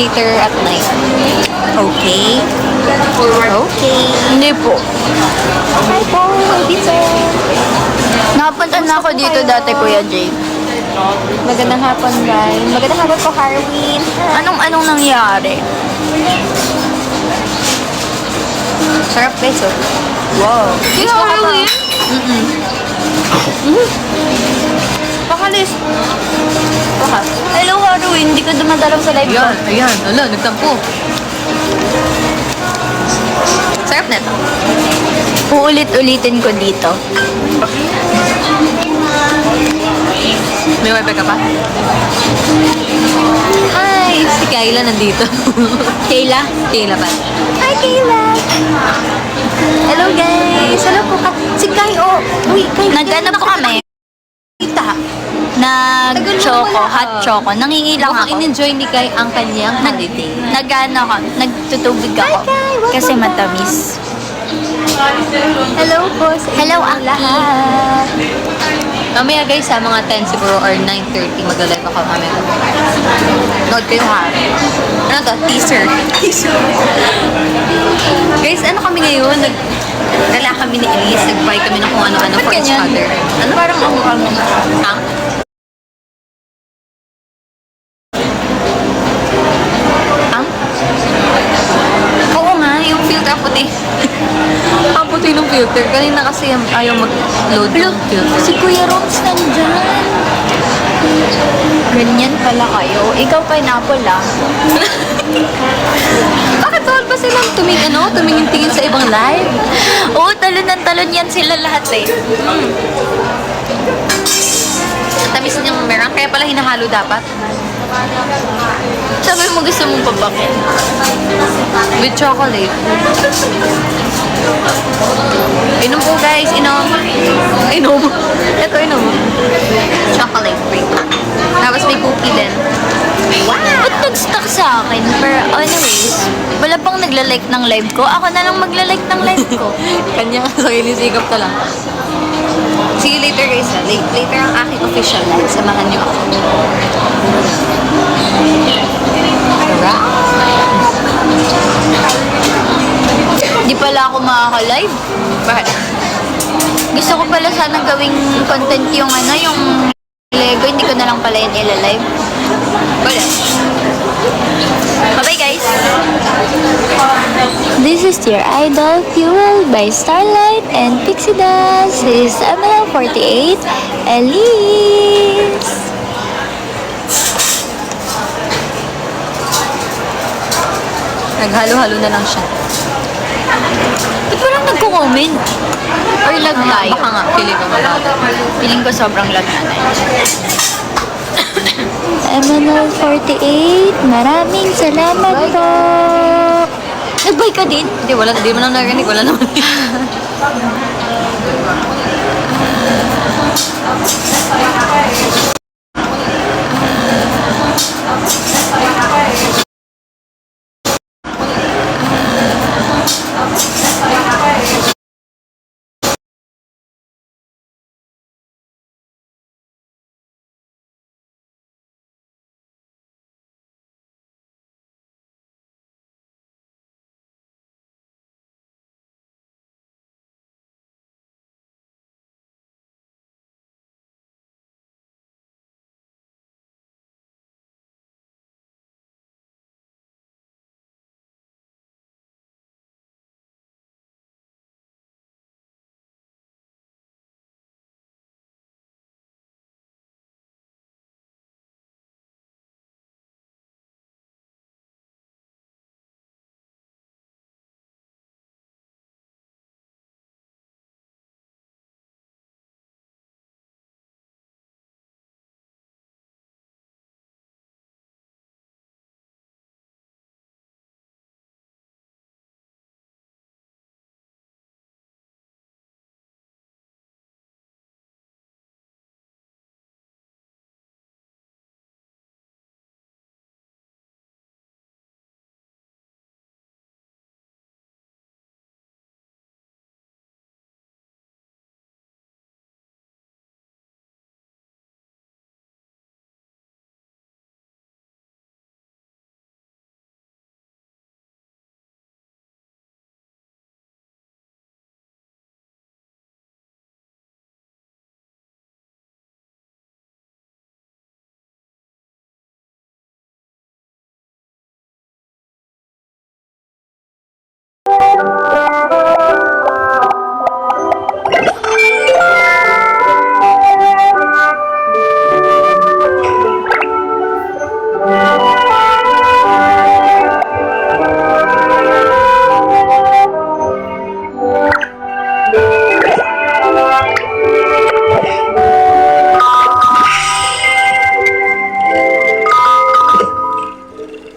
later at night. Okay. Okay. Hindi po. Hi po, dito. Nakapunta na ako dito dati, Kuya Jay. Magandang hapon, guys. Magandang hapon po, Harwin. Anong nangyari? Sarap, guys, oh. Wow. Gusto ko pa. Pakalis. Pakas. Hello, Harwin. Hindi ka dumadalaw sa live ko. Ayan. Ala, nagtampo. Sarap na ito. Uulit-ulitin ko dito. May wifi ka pa? Hi! Si Kayla nandito. Kayla? Kayla pa. Hi, Kayla. Hello, guys! Hello po ka. Si Kay, oh. Uy, Kay. Nag-ano po kami? Kita. Nag-choco, hot choco. Nangingilang Mukhang ako. in-enjoy ni Kay ang kanyang holiday. Nag-ano ako, nagtutubig ako. Kasi matamis. Hello po sa Hello, inyong Aki. lahat. Mamaya guys, sa mga 10 siguro or 9:30 mag-live ako mamaya. Nood kayo ha. Ano to? Teaser. Teaser. Guys, ano kami ngayon? Gala kami ni Elise. Nag-buy kami ng kung ano-ano for each ganyan? other. Ano? Parang ang Ang? Ang? Oo nga, yung filter puti. Ang puti ng filter. Kanina kasi ayaw mag-load ng filter. Si Kuya Roms nandyan. Ganyan pala kayo. Ikaw pineapple ah. Bakit bawal ba silang tumingin-tingin sa ibang live? Oo, talon ng talon yan sila lahat eh. Tamis niyang merang, kaya pala hinahalo dapat. Sabi mo gusto mong pabakin. With chocolate. Inom po guys, inom. Inom. Ito, inom. Chocolate free. Tapos may cookie din. Ba't nag-stuck sa akin? Pero anyways, wala pang nagla-like ng live ko. Ako na lang magla-like ng live ko. Kanya sa sikap ka lang. See you later guys. Later ang aking official live. Samahan niyo ako. Di pala ako makaka-live. Bakit? Gusto ko pala sana gawing content yung yung Lego. Hindi ko na lang pala yun ila-live. Wala. Bye-bye guys! This is your idol, fueled by Starlight and Pixie Dust. This is ML48, Elise. Naghalo-halo na lang siya. Ba't walang nagko-comment? Or lag tayo? Baka nga, pili ko malala. Feeling ko sobrang lag na. ML48, maraming salamat po. Nag-buy ka din? Hindi, wala. Hindi mo lang narinig. Wala naman.